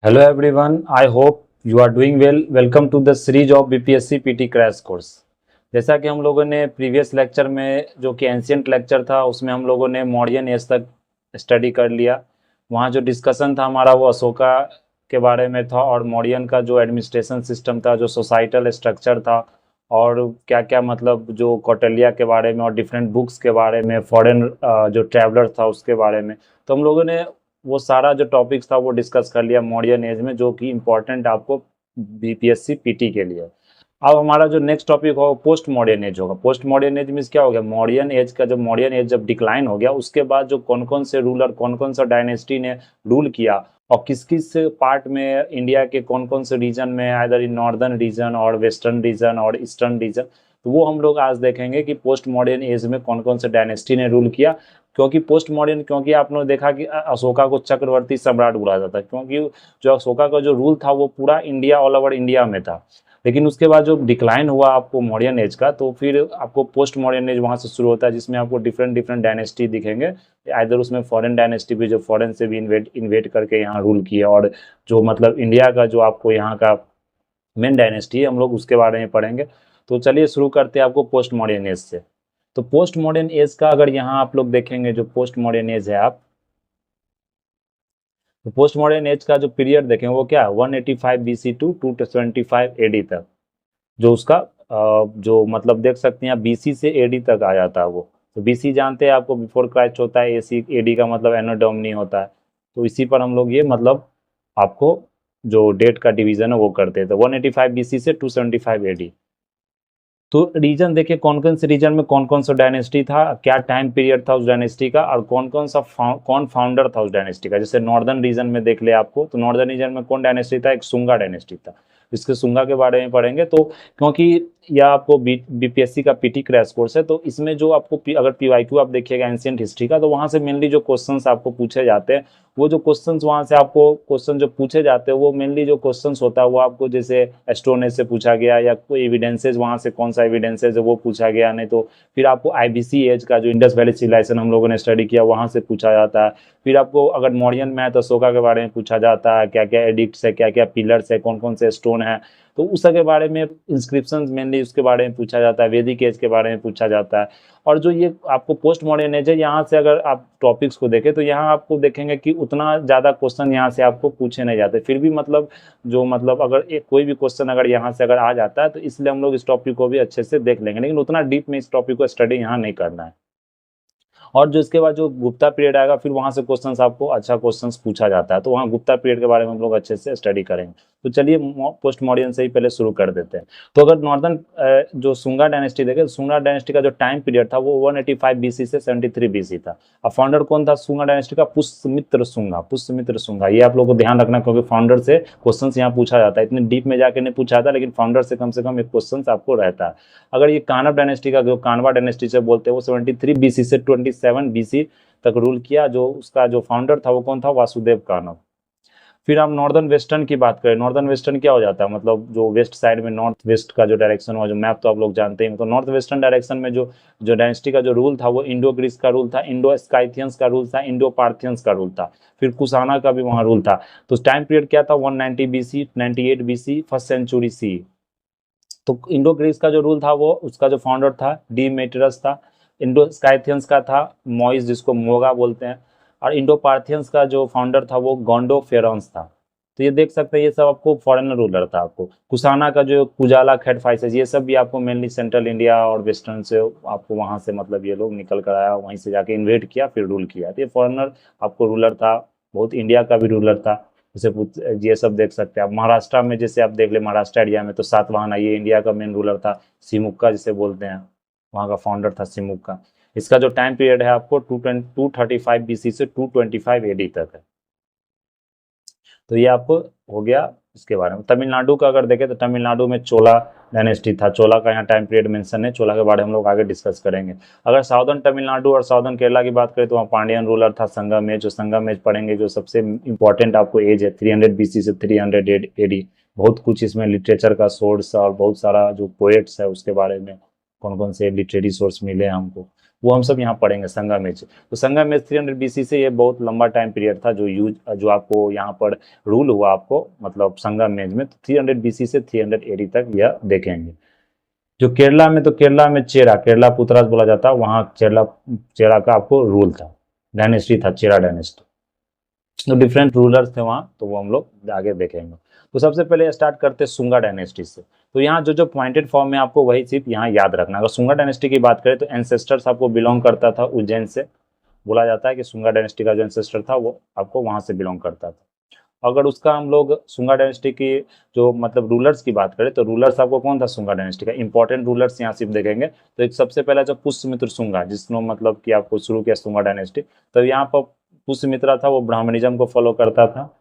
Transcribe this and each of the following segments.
Hello everyone, I hope you are doing well. Welcome to the series of BPSC PT crash course. जैसा कि हम लोगों ने previous lecture में जो कि एंशियंट लेक्चर था उसमें हम लोगों ने मौर्यन एज तक स्टडी कर लिया। वहाँ जो डिस्कशन था हमारा वो अशोका के बारे में था और मौर्यन का जो एडमिनिस्ट्रेशन सिस्टम था, जो सोसाइटल स्ट्रक्चर था और क्या क्या मतलब जो कौटिल्य के बारे में और डिफरेंट बुक्स के बारे में, फॉरेन जो ट्रैवलर था उसके बारे में। तो हम लोगों ने वो सारा जो टॉपिक्स था वो डिस्कस कर लिया मॉडर्न एज में, जो कि इम्पोर्टेंट आपको बीपीएससी पीटी के लिए। अब हमारा जो नेक्स्ट टॉपिक होगा पोस्ट मॉडर्न एज होगा। पोस्ट मॉडर्न एज मीन्स क्या हो गया, मॉडर्न एज का जब मॉडर्न एज जब डिक्लाइन हो गया उसके बाद जो कौन कौन से रूलर, कौन कौन सा डायनेस्टी ने रूल किया और किस किस पार्ट में इंडिया के कौन कौन से रीजन में, आइदर इन नॉर्दर्न रीजन और वेस्टर्न रीजन और ईस्टर्न रीजन, तो वो हम लोग आज देखेंगे कि पोस्ट मॉडर्न एज में कौन कौन से डायनेस्टी ने रूल किया। क्योंकि पोस्ट मॉडर्न, क्योंकि आपने देखा कि अशोका को चक्रवर्ती सम्राट बोला जाता है, क्योंकि जो अशोका का जो रूल था वो पूरा इंडिया, ऑल ओवर इंडिया में था। लेकिन उसके बाद जो डिक्लाइन हुआ आपको मॉडर्न एज का, तो फिर आपको पोस्ट मॉडर्न एज वहाँ से शुरू होता है, जिसमें आपको डिफरेंट डिफरेंट डायनेस्टी दिखेंगे। आइदर उसमें फॉरेन डायनेस्टी भी, जो फॉरेन से भी इन्वेट करके यहाँ रूल किए, और जो मतलब इंडिया का जो आपको यहाँ का मेन डायनेस्टी है हम लोग उसके बारे में पढ़ेंगे। तो चलिए शुरू करते हैं आपको पोस्ट मॉडर्न एज से। तो पोस्ट मॉडर्न एज का अगर यहाँ आप लोग देखेंगे, जो पोस्ट मॉडर्न एज है आप, तो पोस्ट मॉडर्न एज का जो पीरियड देखेंगे वो क्या है, 185 बीसी टू 225 एडी तक। जो उसका जो मतलब देख सकते हैं आप, बीसी से एडी तक आ जाता है वो। तो बीसी जानते हैं आपको बिफोर क्राइस्ट होता है, एसी एडी का मतलब एनो डोमिनी होता है। तो इसी पर हम लोग ये मतलब आपको जो डेट का डिवीजन है वो करते हैं। तो 185 बीसी से 275 एडी। तो रीजन देखिए कौन कौन से रीजन में कौन कौन सा डायनेस्टी था, क्या टाइम पीरियड था उस डायनेस्टी का, और कौन कौन सा कौन फाउंडर था उस डायनेस्टी का। जैसे नॉर्दर्न रीजन में देख ले आपको, तो नॉर्दर्न रीजन में कौन डायनेस्टी था, एक सुंगा डायनेस्टी था। इसके सुंगा के बारे में पढ़ेंगे। तो क्योंकि यह आपको बीपीएससी का पीटी क्रैश कोर्स है, तो इसमें जो आपको अगर पीवाईक्यू आप देखिएगा एंशियंट हिस्ट्री का, तो वहां से मेनली जो क्वेश्चंस आपको पूछे जाते हैं, वो जो क्वेश्चंस वहां से आपको क्वेश्चन जो पूछे जाते हैं वो मेनली जो क्वेश्चंस होता है वो आपको जैसे स्टोन एज से पूछा गया, या कोई एविडेंसेज वहां से कौन सा एविडेंसेज है वो पूछा गया, नहीं तो फिर आपको आईबीसी एज का जो इंडस वैली सिविलाइजेशन हम लोगों ने स्टडी किया वहां से पूछा जाता है। फिर आपको अगर मौर्यन में है तो अशोका के बारे में पूछा जाता है, क्या क्या एडिक्ट्स है, क्या क्या पिलर्स है, कौन कौन से स्टोन है, तो उस के बारे में इंस्क्रिप्शन मेनली उसके बारे में पूछा जाता है। वैदिक एज के बारे में पूछा जाता है। और जो ये आपको पोस्ट मॉडर्न एज है, यहाँ से अगर आप टॉपिक्स को देखें तो यहाँ आपको देखेंगे कि उतना ज़्यादा क्वेश्चन यहाँ से आपको पूछे नहीं जाते। फिर भी मतलब जो मतलब अगर एक कोई भी क्वेश्चन अगर यहाँ से अगर आ जाता है तो इसलिए हम लोग इस टॉपिक को भी अच्छे से देख लेंगे, लेकिन उतना डीप में इस टॉपिक को स्टडी यहाँ नहीं करना है। और जो इसके बाद जो गुप्ता पीरियड आएगा, फिर वहां से क्वेश्चंस आपको अच्छा क्वेश्चंस पूछा जाता है, तो वहाँ गुप्ता पीरियड के बारे में हम लोग अच्छे से स्टडी करेंगे। तो चलिए पोस्ट मॉडर्न से ही पहले शुरू कर देते हैं। तो अगर नॉर्दर्न जो सुंगा डायनेस्टी देखे, तो सुंगा डायनेस्टी का जो टाइम पीरियड था वो 185 बीसी से 73 बीसी था। अब फाउंडर कौन था सुंगा डायनेस्टी का, पुष्यमित्र सुंगा। पुष्यमित्र सुंगा, ये आप लोगों को ध्यान रखना, क्योंकि फाउंडर से क्वेश्चन यहाँ पूछा जाता है। इतने डीप में जाके नहीं पूछा जाता, लेकिन फाउंडर से कम एक क्वेश्चन आपको रहता है। अगर ये कानव डायनेस्टी का, जो कानवा डायनेस्टी से बोलते हैं, वो 73 बीसी से 27 बीसी तक रूल किया। जो उसका जो फाउंडर था वो कौन था, वासुदेव कानव। फिर हम नॉर्दर्न वेस्टर्न की बात करें, नॉर्दर्न वेस्टर्न क्या हो जाता है, मतलब जो वेस्ट साइड में नॉर्थ वेस्ट का जो डायरेक्शन हुआ, जो मैप तो आप लोग जानते हैं। तो नॉर्थ वेस्टर्न डायरेक्शन में जो जो डायनेस्टी का जो रूल था वो इंडो ग्रीस का रूल था, इंडो स्काइथियंस का रूल था, इंडो पार्थियंस का रूल था। फिर कुशाना का भी वहाँ रूल था। तो टाइम पीरियड क्या था, 190 BC, 98 BC, first century C. तो इंडो ग्रीस का जो रूल था वो उसका जो फाउंडर था डीमेट्रियस था। इंडो स्काइथियंस का था मोइस, जिसको मोगा बोलते हैं। और इंडो पार्थियंस का जो फाउंडर था वो गोंडो फेरोंस था। तो ये देख सकते हैं, ये सब आपको फॉरेनर रूलर था। आपको कुशाना का जो कुजाला खेडफाइसेस, ये सब भी आपको मेनली सेंट्रल इंडिया और वेस्टर्न से आपको वहां से मतलब ये लोग निकल कर आया, वहीं से जाके इन्वेट किया फिर रूल किया। तो ये फॉरेनर आपको रूलर था। बहुत इंडिया का भी रूलर था। जैसे ये सब देख सकते हैं आप महाराष्ट्र में, जैसे आप देख ले महाराष्ट्र एरिया में, तो सातवाहन, ये इंडिया का मेन रूलर था। सिमुक्का जिसे बोलते हैं, वहाँ का फाउंडर था सिमुक्का। इसका जो टाइम पीरियड है आपको 235 बीसी से 225 एडी तक है। तो ये आपको हो गया इसके बारे में। तमिलनाडु का अगर देखें तो तमिलनाडु में चोला डायनेस्टी था। चोला का यहाँ टाइम पीरियड मेंशन है, चोला के बारे में हम लोग आगे डिस्कस करेंगे। अगर साउदर्न तमिलनाडु और साउदर्न केरला की बात करें तो वहाँ पांडियन रूलर था संगम एज। जो संगम एज पढ़ेंगे, जो सबसे इंपॉर्टेंट आपको एज है 300 बीसी से 300 एडी। बहुत कुछ इसमें लिटरेचर का सोर्स और बहुत सारा जो पोएट्स है उसके बारे में कौन कौन से लिटरेरी सोर्स मिले हैं हमको। वो हम सब यहाँ पढ़ेंगे संगमेश। तो संगमेश 300 बीसी से ये बहुत लंबा टाइम पीरियड था जो आपको यहाँ पर रूल हुआ आपको मतलब संगमेश में। तो 300 बीसी से 300 एडी तक यह देखेंगे। जो केरला में, तो केरला में केरला पुत्रास बोला जाता है, वहाँ चेरा का आपको रूल था, डायनेस्टी था, चेरा डायनेस्टी। तो डिफरेंट रूलर्स थे वहाँ, तो वो हम लोग आगे देखेंगे। तो सबसे पहले स्टार्ट करते हैं सुंगा डायनेस्टी से। तो यहाँ जो पॉइंटेड फॉर्म में आपको वही सिर्फ यहाँ याद रखना। अगर सुंगा डायनेस्टी की बात करें तो एंसेस्टर्स आपको बिलोंग करता था उज्जैन से, बोला जाता है कि सुंगा डायनेस्टी का जो एंसेस्टर था वो आपको वहाँ से बिलोंग करता था। अगर उसका हम लोग सुंगा डायनेस्टी की जो मतलब रूलर्स की बात करें तो रूलर्स आपको कौन था सुंगा डायनेस्टी का, इंपॉर्टेंट रूलर्स यहाँ सिर्फ देखेंगे। तो एक सबसे पहला जो पुष्यमित्र सुंगा, जिसने मतलब कि आपको शुरू किया सुंगा डायनेस्टी, तो यहाँ पर पुष्यमित्रा था, वो ब्राह्मणिज्म को फॉलो करता था।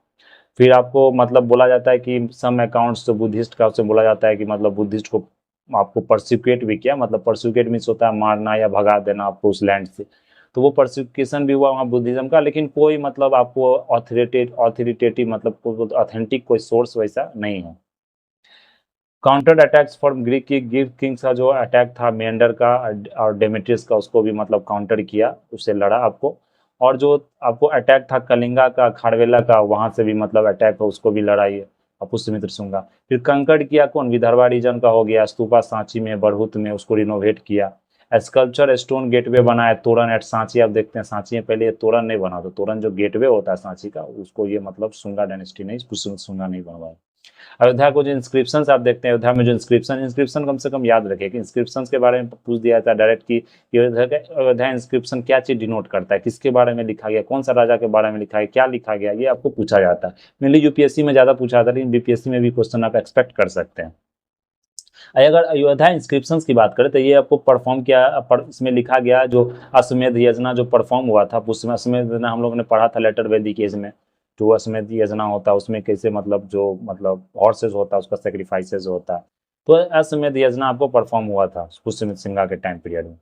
फिर आपको मतलब बोला जाता है कि सम अकाउंट्स जो बुद्धिस्ट का उससे बोला जाता है कि मतलब बुद्धिस्ट को आपको परसिक्यूट भी किया, मतलब परसिक्यूट मीन्स होता है मारना या भगा देना आपको उस लैंड से। तो वो परसिक्यूशन भी हुआ वहाँ बुद्धिज्म का, लेकिन कोई मतलब आपको ऑथोरिटेटिव मतलब ऑथेंटिक कोई सोर्स वैसा नहीं है। Counter attacks for Greek Kings का जो अटैक था मेंडर का और डेमेट्रियस का, उसको भी मतलब काउंटर किया, उससे लड़ा आपको। और जो आपको अटैक था कलिंगा का, खारवेला का, वहां से भी मतलब अटैक हो, उसको भी लड़ाई है पुष्यमित्र सुंगा। फिर कंकड़ किया कौन, विदर्भा रीजन का हो गया, स्तूपा सांची में, बरहुत में, उसको रिनोवेट किया। स्कल्पचर स्टोन गेटवे बनाया, तोरण एट सांची। आप देखते हैं सांची में पहले ये तोरण नहीं बना, तो तोरण जो गेटवे होता है सांची का, उसको ये मतलब सुंगा डायनेस्टी नहीं, पुष्यमित्र सुंगा नहीं बनवाया। अयोध्या को जो इंस्क्रिप्शन आप देखते हैं, अयोध्या में जो इंस्क्रिप्शन कम से कम याद रखें कि इंस्क्रिप्शन के बारे में पूछ दिया था डायरेक्ट कि अयोध्या इंस्क्रिप्शन क्या चीज डिनोट करता है, किसके बारे में लिखा गया, कौन सा राजा के बारे में लिखा है, क्या लिखा गया, ये आपको पूछा जाता है। मेनली यूपीएससी में ज्यादा पूछा जाता है, लेकिन बीपीएससी में भी क्वेश्चन आप एक्सपेक्ट कर सकते हैं। अगर अयोध्या इंस्क्रिप्शंस की बात करें तो ये आपको परफॉर्म किया, इसमें लिखा गया जो अश्वमेध यज्ञ जो परफॉर्म हुआ था, उसमें अश्वमेध यज्ञ हम लोगों ने पढ़ा था लेटर वैदिक एज में। जो अश्वमेध यज्ञ होता है उसमें कैसे मतलब जो मतलब हॉर्सेज होता है उसका सेक्रीफाइसेज होता है। तो अश्वमेध यज्ञ आपको परफॉर्म हुआ था पुष्यमित्र सिंगा के टाइम पीरियड में।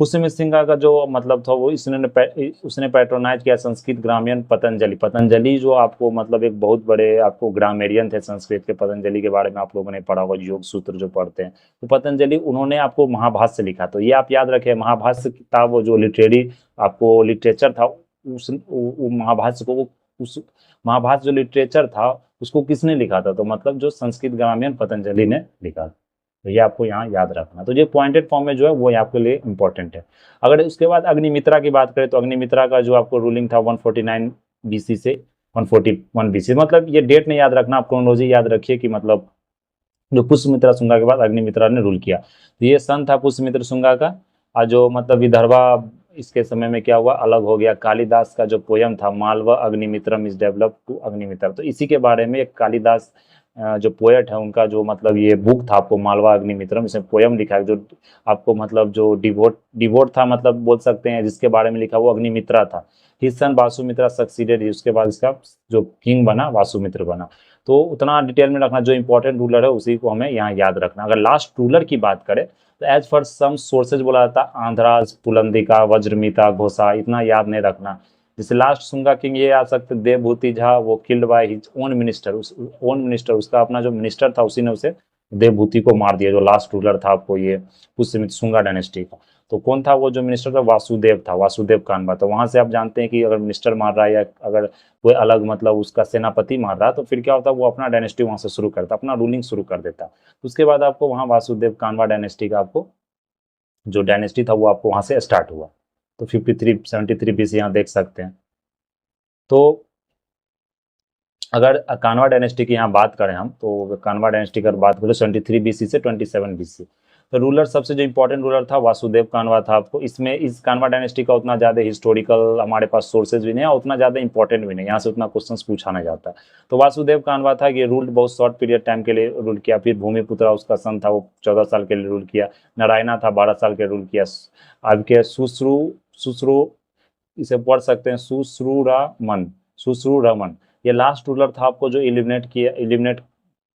पुष्यमित्र सिंगा का जो मतलब था वो उसने पैट्रोनाइज किया संस्कृत ग्रामीण पतंजलि जो आपको मतलब एक बहुत बड़े आपको ग्रामेरियन थे संस्कृत के। पतंजलि के बारे में आप लोगों ने पढ़ा होगा, योग सूत्र जो पढ़ते हैं, तो पतंजलि उन्होंने आपको महाभाष्य लिखा। तो ये आप याद रखें, महाभाष्य किताब वो जो लिटरेरी आपको लिटरेचर था, उस महाभाष्य को, उस महाभाष्य जो लिटरेचर था उसको किसने लिखा था, तो मतलब जो संस्कृत ग्रामीण पतंजलि ने लिखा। तो ये आपको यहाँ याद रखना। तो ये पॉइंटेड फॉर्म में जो है वो आपके लिए इंपॉर्टेंट है। अगर उसके बाद अग्निमित्रा की बात करें तो अग्निमित्रा का जो आपको रूलिंग था 149 बीसी से 141 बीसी, मतलब ये डेट नहीं याद रखना, आप क्रोनोलॉजी याद रखिए कि मतलब जो पुष्यमित्रा शुंगा के बाद अग्निमित्रा ने रूल किया। तो ये सन था पुष्यमित्र शुंगा का। और जो मतलब विदर्भा इसके समय में क्या हुआ, अलग हो गया। कालिदास का जो पोयम था Malwa Agnimitram is develop to Agnimitra, तो इसी के बारे में एक कालिदास जो पोएट है उनका जो मतलब ये बुक था आपको मालवा अग्निमित्रम, इसमें पोयम लिखा है जो आपको मतलब जो डिवोट था मतलब बोल सकते हैं, जिसके बारे में लिखा वो अग्निमित्रा था। हिज सन वासुमित्रा सक्सीडेड, उसके बाद इसका जो किंग बना वासुमित्र बना। तो उतना डिटेल में रखना, जो इंपॉर्टेंट रूलर है उसी को हमें यहाँ याद रखना। अगर लास्ट रूलर की बात करें तो एज फॉर सम सोर्सेज बोला जाता है आंध्राज, पुलंदिका, वज्रमिता, घोषा, इतना याद नहीं रखना। जैसे लास्ट सुंगा किंग ये आ सकते देवभूति झा, वो killed by his own minister, उसका अपना जो मिनिस्टर था उसी ने उसे देवभूति को मार दिया। जो लास्ट रूलर था आपको ये पुष्यमित्र शुंगा डायनेस्टी का, तो कौन था वो जो मिनिस्टर था, वासुदेव था, वासुदेव कानबा। तो वहां से आप जानते हैं कि अगर मिनिस्टर मार रहा है या अगर कोई अलग मतलब उसका सेनापति मार रहा है तो फिर क्या होता है, वो अपना डायनेस्टी वहां से शुरू करता, अपना रूलिंग शुरू कर देता। तो उसके बाद आपको वहां वासुदेव कानबा डायनेस्टी का आपको जो डायनेस्टी था वो आपको वहां से स्टार्ट हुआ। तो 73 बीसी यहाँ देख सकते हैं। तो अगर कानवा डायनेस्टी की यहाँ बात करें हम, तो कानवा डायनेस्टी की बात करें 73 बीसी से 27 बीसी। तो रूलर सबसे जो इंपॉर्टेंट रूलर था वासुदेव कानवा था आपको। इसमें इस कानवा डायनेस्टी का उतना ज़्यादा हिस्टोरिकल हमारे पास सोर्सेज भी नहीं है, उतना ज़्यादा इंपॉर्टेंट भी नहीं, यहाँ से उतना क्वेश्चन पूछा नहीं जाता। तो वासुदेव कानवा था कि रूल बहुत शॉर्ट पीरियड टाइम के लिए रूल किया। फिर भूमिपुत्रा उसका सन था, वो 14 साल के लिए रूल किया। नारायणा था 12 साल के रूल किया। आपके सुश्रू इसे पढ़ सकते हैं सुश्रुरमन, ये लास्ट रूलर था आपको जो इलिमिनेट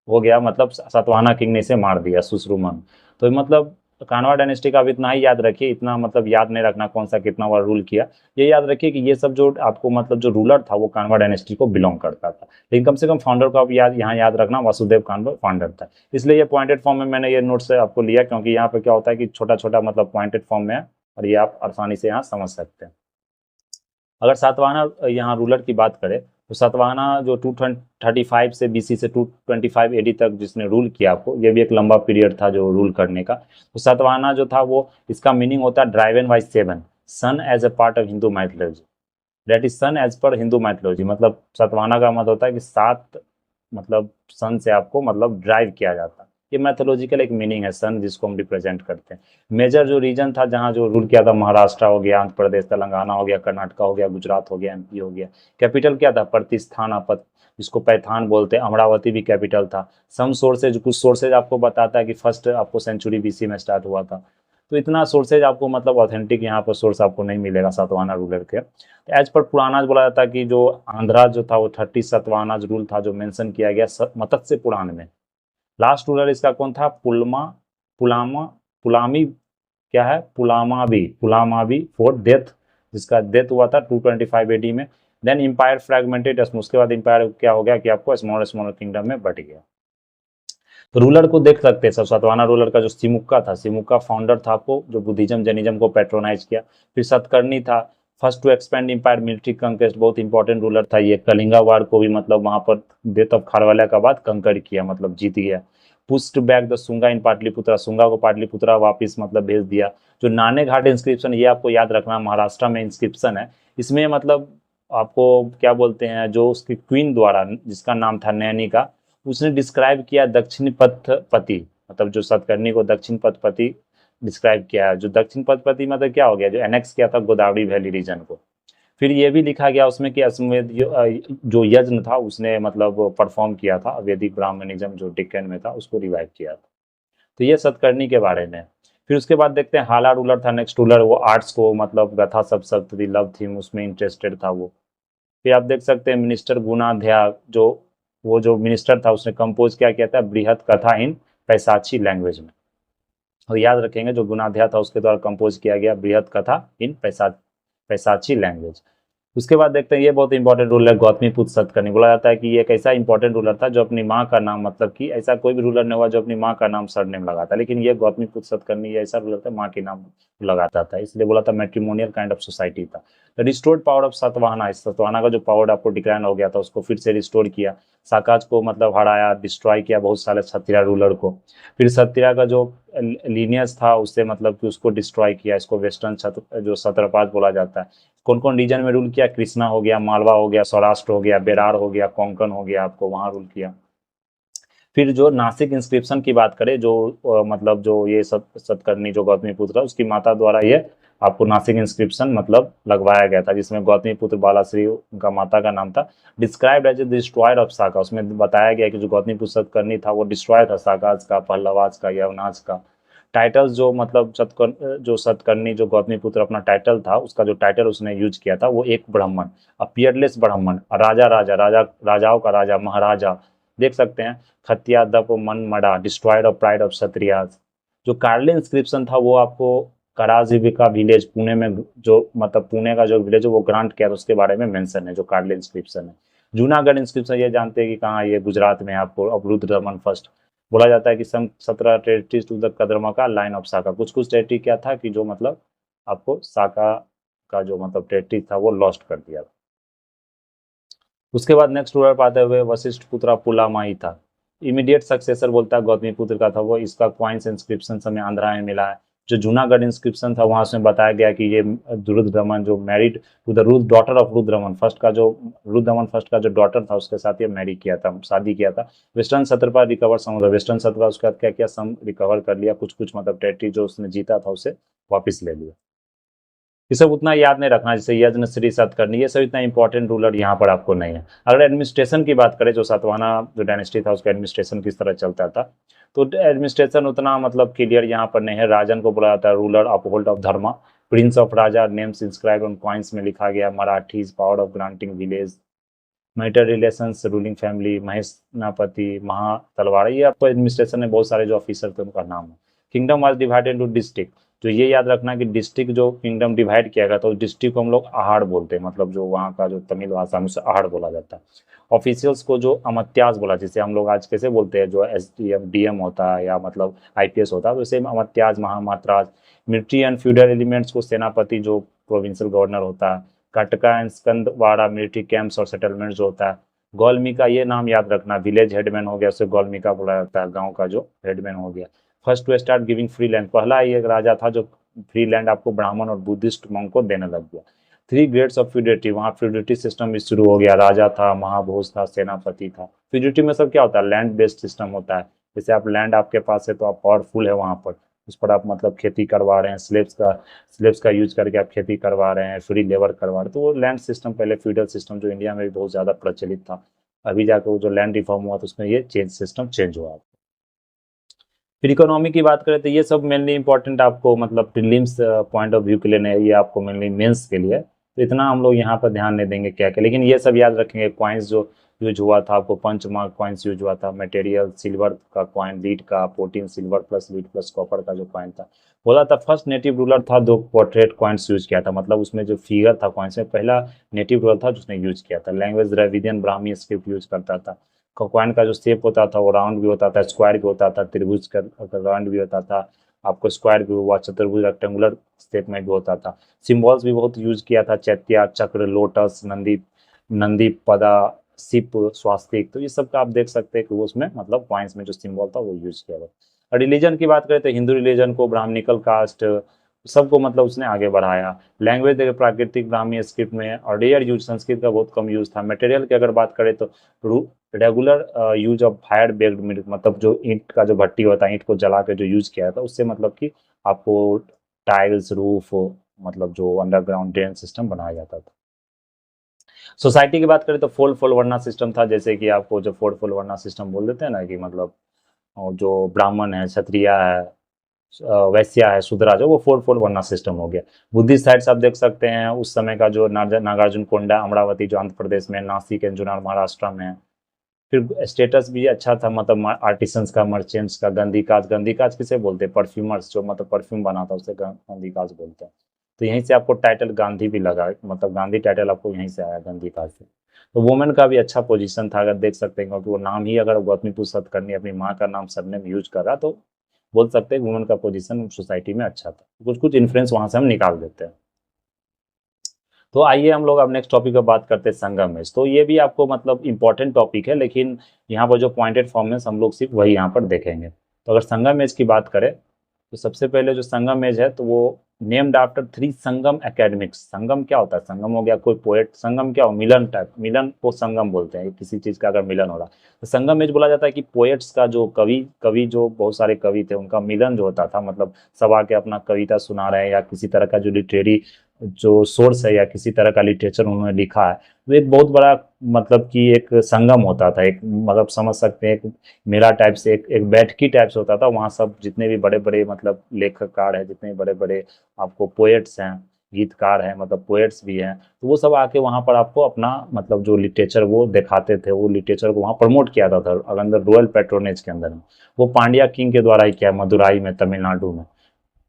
हो गया, मतलब सातवाहना किंग ने इसे मार दिया सुश्रुमन। तो मतलब कानवा डायनेस्टी का अब इतना ही याद रखिए, इतना मतलब याद नहीं रखना कौन सा कितना बार रूल किया। ये याद रखिए कि ये सब जो आपको मतलब जो रूलर था वो कानवा डायनेस्टी को बिलोंग करता था, लेकिन कम से कम फाउंडर को आप यहाँ याद रखना, वासुदेव कानवा फाउंडर था। इसलिए ये पॉइंटेड फॉर्म में मैंने ये नोट से आपको लिया, क्योंकि यहाँ पे क्या होता है कि छोटा छोटा मतलब पॉइंटेड फॉर्म में और ये आप आसानी से यहाँ समझ सकते हैं। अगर सातवाहना यहाँ रूलर की बात करें तो सातवाहना जो 235 से बीसी से 225 एडी तक जिसने रूल किया आपको, ये भी एक लंबा पीरियड था जो रूल करने का। तो सातवाहना जो था वो, इसका मीनिंग होता है driven by seven, sun as a part of Hindu mythology, that is sun as per Hindu mythology. मतलब सातवाहना का मतलब होता है कि सात, मतलब सन से आपको मतलब ड्राइव किया जाता है। ये मैथोलॉजिकल एक मीनिंग है सन, जिसको हम रिप्रेजेंट करते हैं। मेजर जो रीजन था जहाँ जो रूल किया था, महाराष्ट्र हो गया, आंध्र प्रदेश, तेलंगाना हो गया, कर्नाटक हो गया, गुजरात हो गया, एमपी हो गया। कैपिटल क्या था? प्रतिस्थानापत, जिसको पैठान बोलते हैं। अमरावती भी कैपिटल था। सम सोर्सेज, कुछ सोर्सेज आपको बताता है कि फर्स्ट आपको सेंचुरी बीसी में स्टार्ट हुआ था। तो इतना सोर्सेज आपको मतलब ऑथेंटिक यहाँ पर सोर्स आपको नहीं मिलेगा सातवाहना रूलर के। एज पर पुराना बोला जाता है कि जो आंध्रा जो था वो 30 सातवाहना रूल था जो मेंशन किया गया मत्स्य पुराण में। लास्ट रूलर इसका कौन था? पुलामा पुलामी क्या है? पुलामावी फॉर डेथ, जिसका डेथ हुआ था 225 एडी में। देन इंपायर फ्रेगमेंटेड, उसके बाद इंपायर क्या हो गया कि आपको स्मॉलर स्मॉलर किंगडम में बट गया। तो रूलर को देख सकते हैं सब। सातवाहना रूलर का जो सिमुक्का था, सिमुक्का फाउंडर था आपको, जो बुद्धिज्म जैनिज्म को पेट्रोनाइज किया। फिर सतकर्णी था, first to expand empire, military conquest, बहुत इंपॉर्टेंट रूलर था ये। कलिंगा वार को भी मतलब वहां पर डेथ ऑफ खारवालिया का बाद कंकर किया, मतलब जीत गया। पुस्ट बैक द सुंगा इन पाटलिपुत्रा, सुंगा को पाटलिपुत्रा वापिस मतलब भेज दिया। जो नाने घाट इंस्क्रिप्शन, ये आपको याद रखना, महाराष्ट्र में इंस्क्रिप्शन है। इसमें मतलब आपको क्या बोलते हैं, जो उसकी क्वीन द्वारा, जिसका नाम था नैनिका, उसने डिस्क्राइब किया दक्षिण पथपति, मतलब जो सतकर्णी को दक्षिण पथपति डिस्क्राइब किया है। जो दक्षिण पथपति मतलब क्या हो गया, जो एनेक्स किया था गोदावरी वैली रीजन को। फिर ये भी लिखा गया उसमें कि अश्वमेध जो यज्ञ था उसने मतलब परफॉर्म किया था, वैदिक ब्राह्मणिज्म जो डिक्कन में था उसको रिवाइव किया था। तो ये सतकर्णी के बारे में। फिर उसके बाद देखते हैं हाला रूलर था नेक्स्ट रूलर। वो आर्ट्स को मतलब गथा सप्तशती लव थीम उसमें इंटरेस्टेड था वो। फिर आप देख सकते हैं मिनिस्टर गुणाध्याय, जो वो जो मिनिस्टर था उसने कंपोज क्या किया था? बृहत कथा इन पैसाची लैंग्वेज में। और याद रखेंगे जो गुणाध्याय था उसके द्वारा कंपोज किया गया बृहत कथा इन पैसाची लैंग्वेज। उसके बाद देखते हैं ये बहुत इंपॉर्टेंट रूलर है, गौतमीपुत्र सतकर्णी। बोला जाता है कि ये एक ऐसा इंपॉर्टेंट रूलर था जो अपनी माँ का नाम, मतलब कि ऐसा कोई भी रूलर नहीं हुआ जो अपनी माँ का नाम सरनेम लगाता, लेकिन ये गौतमीपुत्र सतकर्णी ये ऐसा रूलर था माँ के नाम लगाता था, इसलिए बोला था मैट्रिमोनियल काइंड ऑफ सोसाइटी था। रिस्टोर्ड पावर ऑफ सातवाहना, इस सातवाहना का जो पावर आपको डिक्लाइन हो गया था उसको फिर से रिस्टोर किया। साकाज को मतलब हराया, डिस्ट्रॉय किया बहुत सारे क्षत्रिय रूलर को। फिर क्षत्रिय का जो लीनियस था उससे मतलब कि उसको डिस्ट्रॉय किया। इसको वेस्टर्न जो क्षत्रपात बोला जाता है। कौन कौन रीजन में रूल किया? कृष्णा हो गया, मालवा हो गया, सौराष्ट्र हो गया, बेरार हो गया, कोंकण हो गया, आपको वहां रूल किया। फिर जो नासिक इंस्क्रिप्शन की बात करें, जो मतलब जो ये सतकर्णी जो गौतमीपुत्र है उसकी माता द्वारा ये आपको नासिक इंस्क्रिप्शन मतलब लगवाया गया था, जिसमें गौतमीपुत्र बालाश्री उनका माता का नाम था। Described as a destroyer of Saka, उसमें बताया गया कि जो गौतमीपुत्र सतकर्णी था वो डिस्ट्रॉय था साकाज का, पहलवाज का, यवनाज का। टाइटल्स जो मतलब जो सतकर्णी जो गौतमीपुत्र अपना टाइटल था, उसका जो टाइटल उसने यूज किया था वो एक ब्राह्मण, पियरलेस ब्राह्मण, राजाओं का राजा, महाराजा। देख सकते हैं खतिया दप मन मड़ा, destroyed of pride of Kshatriyas. जो कार्ले इंस्क्रिप्शन था वो आपको कराजीविका विलेज पुणे में, जो मतलब पुणे का जो विलेज है वो ग्रांट किया था, उसके बारे में मेंशन है जो कार्ले इंस्क्रिप्शन है। जूनागढ़ इंस्क्रिप्शन ये जानते हैं कि कहाँ, ये गुजरात में आपको अवरुद्ध रमन फर्स्ट। बोला जाता है कि सम 17 टेरिटरीज टू द कदरमा का लाइन ऑफ साका। कुछ कुछ टेरिटरी क्या था कि जो मतलब आपको साका का जो मतलब टेरिटरी था वो लॉस्ट कर दिया था। उसके बाद नेक्स्ट रूलर पाते हुए वशिष्ठ पुत्र पुलामाई था। इमीडिएट सक्सेसर बोलता है गौतमी पुत्र का था वो। इसका क्वाइंस इंस्क्रिप्शन हमें आंध्रा में मिला है। जो जूनागढ़ इंस्क्रिप्शन था वहां उसमें बताया गया कि ये रुद्रदमन जो married to the Rudra daughter of Rudradaman first का, जो रुद्रदमन फर्स्ट का जो डॉटर था उसके साथ ये मैरी किया था, शादी किया था। वेस्टर्न सत्रपा रिकवर समुद्र, वेस्टर्न सत्रपा उसके बाद क्या किया, सम रिकवर कर लिया, कुछ कुछ मतलब टेरिटरी जो उसने जीता था उसे वापिस ले लिया। ये सब उतना याद नहीं रखना, जैसे यज्ञ श्री सतकर्णी, ये सब इतना इंपॉर्टेंट रूलर यहाँ पर आपको नहीं है। अगर एडमिनिस्ट्रेशन की बात करें, जो सातवाहना जो डायनेस्टी था उसका एडमिनिस्ट्रेशन किस तरह चलता था, तो एडमिनिस्ट्रेशन उतना मतलब क्लियर यहाँ पर नहीं है। राजन को बोला जाता है ruler uphold of dharma. Prince of raja, names inscribe on coins में लिखा गया। Marathis, power of granting village, matter relations, ruling family, महेशनापति, महा तलवार, ये आपको एडमिनिस्ट्रेशन में बहुत सारे जो ऑफिसर थे उनका नाम है। Kingdom was divided to district, जो ये याद रखना कि डिस्ट्रिक्ट जो किंगडम डिवाइड किया गया था उस डिस्ट्रिक्ट को हम लोग आहड़ बोलते हैं, मतलब जो वहाँ का जो तमिल भाषा में उसे आहड़ बोला जाता है। ऑफिशियल्स को जो अमात्यास बोला, जिसे हम लोग आज कैसे बोलते हैं, जो एसडीएम डीएम होता है या मतलब आईपीएस होता है, तो इसे amatyas mahamatras. Military and feudal elements को सेनापति जो प्रोविंशियल गवर्नर होता है। Kataka and skandhavara military camps और सेटलमेंट जो होता है। गौलमिका, ये नाम याद रखना, विलेज हेडमैन हो गया, उसे गौलमिका बोला जाता है, गाँव का जो हेडमैन हो गया। First to start giving free land, पहला ही एक राजा था जो फ्री लैंड आपको ब्राह्मण और बुद्धिस्ट मंक को देने लग गया। थ्री ग्रेड्स ऑफ फ्यूडिटी, वहाँ फ्यूडिटी सिस्टम भी शुरू हो गया, राजा था, महाभोज था, सेनापति था। फ्यूडिटी में सब क्या होता है, लैंड बेस्ड सिस्टम होता है। जैसे आप लैंड आपके पास है तो आप पावरफुल है वहाँ पर, उस पर आप मतलब खेती करवा रहे हैं, स्लेब्स का यूज करके आप खेती करवा रहे हैं, फ्री लेबर करवा रहे हैं, तो वो लैंड सिस्टम पहले फ्यूडल सिस्टम जो इंडिया में भी बहुत ज़्यादा प्रचलित था। अभी जाकर वो जो लैंड रिफॉर्म हुआ तो उसमें ये सिस्टम चेंज हुआ। फिर इकोनॉमी की बात करें तो ये सब मेनली इंपॉर्टेंट आपको मतलब प्रीलिम्स पॉइंट ऑफ व्यू के लिए नहीं, ये आपको मेनली मेंस के लिए, तो इतना हम लोग यहाँ पर ध्यान नहीं देंगे क्या क्या, लेकिन ये सब याद रखेंगे। कॉइन्स जो यूज हुआ था, आपको पंचमार्क कॉइन्स यूज हुआ था। मटेरियल सिल्वर का कॉइन, लीड का 14 silver plus lead plus copper का जो कॉइन था। बोला था फर्स्ट नेटिव रूलर था दो पोर्ट्रेट कॉइन्स यूज किया था, मतलब उसमें जो फिगर था कॉइन्स में पहला नेटिव रूलर था जिसने यूज किया था। Language Dravidian Brahmi script use करता था। कॉइन का जो शेप होता था वो राउंड भी होता था, स्क्वायर भी होता था, त्रिभुज का राउंड भी होता था, आपको स्क्वायर भी हुआ, चतुर्भुज रेक्टेंगुलर शेप में भी होता था। सिंबल्स भी बहुत यूज किया था, चैत्या, चक्र, लोटस, नंदी, नंदी पदा, सिप, स्वास्तिक, तो ये सब का आप देख सकते हैं कि वो उसमें मतलब कॉइन्स में जो सिंबल था वो यूज किया था। रिलीजन की बात करें तो हिंदू रिलीजन को, ब्राह्मणिकल कास्ट सबको मतलब उसने आगे बढ़ाया। लैंग्वेज देखिए प्राकृतिक ब्राह्मी स्क्रिप्ट में, और रेयर यूज संस्कृत का बहुत कम यूज था। मटेरियल की अगर बात करें तो regular use of fire baked milk, मतलब जो ईंट का जो भट्टी होता है, ईंट को जला के जो यूज किया था उससे मतलब कि आपको टाइल्स, रूफ, मतलब जो अंडरग्राउंड ड्रेन सिस्टम बनाया जाता था। सोसाइटी की बात करें तो फोर फोल वर्णा सिस्टम था, जैसे कि आपको जो फोर फोल वर्णा सिस्टम बोल देते हैं ना, कि मतलब जो ब्राह्मण है, क्षत्रिय है, वैश्या है, शूद्रा, जो वो फोर फोर वर्णा सिस्टम हो गया। बुद्धिस्ट साइड्स आप देख सकते हैं उस समय का जो नागार्जुन कोंडा, अमरावती जो आंध्र प्रदेश में, नासिक एंजुनार महाराष्ट्र में है। फिर स्टेटस भी अच्छा था, मतलब आर्टिसंस का, मर्चेंट्स का। गंदी काज किसे बोलते हैं, परफ्यूमर्स, जो मतलब परफ्यूम बनाता है उसे गंदी काज बोलते हैं। तो यहीं से आपको टाइटल गांधी भी लगा, मतलब गांधी टाइटल आपको यहीं से आया, गंदी काज से। तो वुमेन का भी अच्छा पोजीशन था, अगर देख सकते हैं, क्योंकि वो नाम ही अगर गौतमी पुरुषोत्तम करनी, अपनी माँ का नाम सरनेम में यूज कर रहा, तो बोल सकते हैं वुमेन का पोजीशन सोसाइटी में अच्छा था। कुछ कुछ इन्फ्लुएंस वहां से हम निकाल देते हैं। तो आइए हम लोग अब नेक्स्ट टॉपिक पर बात करते हैं, संगम मैच। तो ये भी आपको मतलब इंपॉर्टेंट टॉपिक है, लेकिन यहाँ पर जो पॉइंटेड फॉर्म में हम लोग सिर्फ वही यहाँ पर देखेंगे। तो अगर संगम मैच की बात करें तो सबसे पहले जो संगम मैच है तो वो नेम्ड आफ्टर 3 संगम एकेडमिक्स। संगम क्या होता है, संगम हो गया कोई पोएट, संगम क्या हो, मिलन टाइप, मिलन को संगम बोलते हैं, किसी चीज का अगर मिलन हो रहा। तो संगम मैच बोला जाता है कि पोएट्स का जो कवि जो बहुत सारे कवि थे उनका मिलन जो होता था, मतलब सब आके अपना कविता सुना रहे हैं या किसी तरह का जो लिटरेरी जो सोर्स है या किसी तरह का लिटरेचर उन्होंने लिखा है, तो एक बहुत बड़ा मतलब कि एक संगम होता था, एक मतलब समझ सकते हैं एक मेला टाइप से, एक बैठकी टाइप से होता था। वहाँ सब जितने भी बड़े बड़े मतलब लेखककार हैं, जितने बड़े बड़े आपको पोएट्स हैं, गीतकार हैं, मतलब पोएट्स भी हैं, तो वो सब आके वहाँ पर आपको अपना मतलब जो लिटरेचर वो दिखाते थे, वो लिटरेचर को वहाँ प्रमोट किया जाता था अंदर रॉयल पैट्रोनेज के अंदर में। वो पांड्या किंग के द्वारा ही किया, मदुराई में, तमिलनाडु में,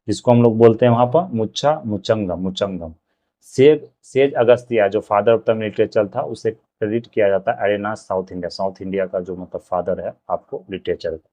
जिसको हम लोग बोलते हैं वहाँ पर मुचंगम। सेज अगस्तिया जो फादर ऑफ तमिल लिटरेचर था, उसे क्रेडिट किया जाता है अरेना साउथ इंडिया का जो मतलब फादर है आपको लिटरेचर का।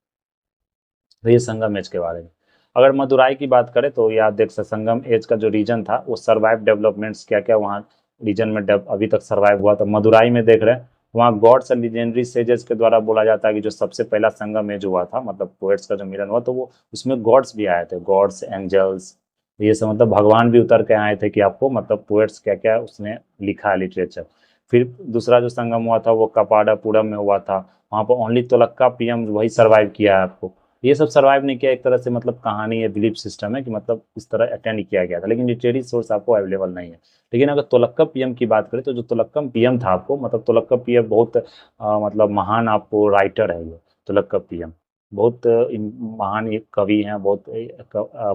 तो ये संगम एज के बारे में। अगर मदुराई की बात करें तो याद देख सकते, संगम एज का जो रीजन था वो सर्वाइव डेवलपमेंट्स क्या क्या वहाँ रीजन में अभी तक सर्वाइव हुआ। तो मदुराई में देख रहे हैं वहाँ गॉड्स एंड लीजेंडरी सेजेस के द्वारा बोला जाता है कि जो सबसे पहला संगम एज हुआ था, मतलब पोएट्स का जो मिलन हुआ, तो वो उसमें गॉड्स भी आए थे, गॉड्स, एंजल्स, ये सब मतलब भगवान भी उतर के आए थे कि आपको मतलब पोएट्स क्या क्या उसने लिखा है लिटरेचर। फिर दूसरा जो संगम हुआ था वो कपाडापुरम में हुआ था, वहाँ पर ओनली तोलक्का पीएम वही सर्वाइव किया है आपको। ये सब सर्वाइव नहीं किया, एक तरह से मतलब कहानी है, बिलीफ सिस्टम है कि मतलब इस तरह अटेंड किया गया था, लेकिन लिटरेरी सोर्स आपको अवेलेबल नहीं है। लेकिन अगर तोलक्कम पीएम की बात करें तो जो तोलक्कम पीएम था आपको, मतलब तोलक्कम पीएम बहुत मतलब महान आपको राइटर है, ये तोलक्कम पीएम बहुत महान एक कवि हैं, बहुत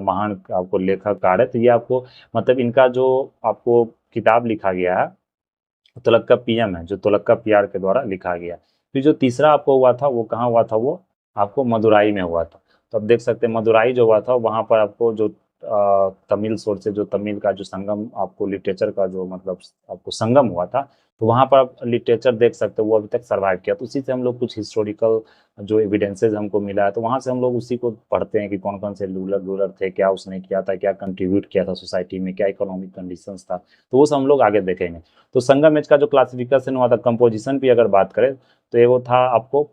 महान आपको लेखककार है। तो ये आपको मतलब इनका जो आपको किताब लिखा गया है तुलक्का पीएम है, जो तुलक्का पीआर के द्वारा लिखा गया। फिर जो तीसरा आपको हुआ था वो कहाँ हुआ था, वो आपको मदुराई में हुआ था। तो आप देख सकते हैं मदुराई जो हुआ था वहाँ पर आपको जो तमिल सोर्स से, जो तमिल का जो संगम आपको लिटरेचर का जो मतलब आपको संगम हुआ था, तो वहाँ पर आप लिटरेचर देख सकते हो, वो अभी तक सर्वाइव किया। तो उसी से हम लोग कुछ हिस्टोरिकल जो एविडेंसेज हमको मिला है, तो वहाँ से हम लोग उसी को पढ़ते हैं कि कौन कौन से रूलर रूलर थे, क्या उसने किया था, क्या कंट्रीब्यूट किया था सोसाइटी में, क्या इकोनॉमिक कंडीशंस था, तो वो सब हम लोग आगे देखेंगे। तो संगम एज का जो क्लासिफिकेशन हुआ था, कंपोजिशन की अगर बात करें, तो ये वो था आपको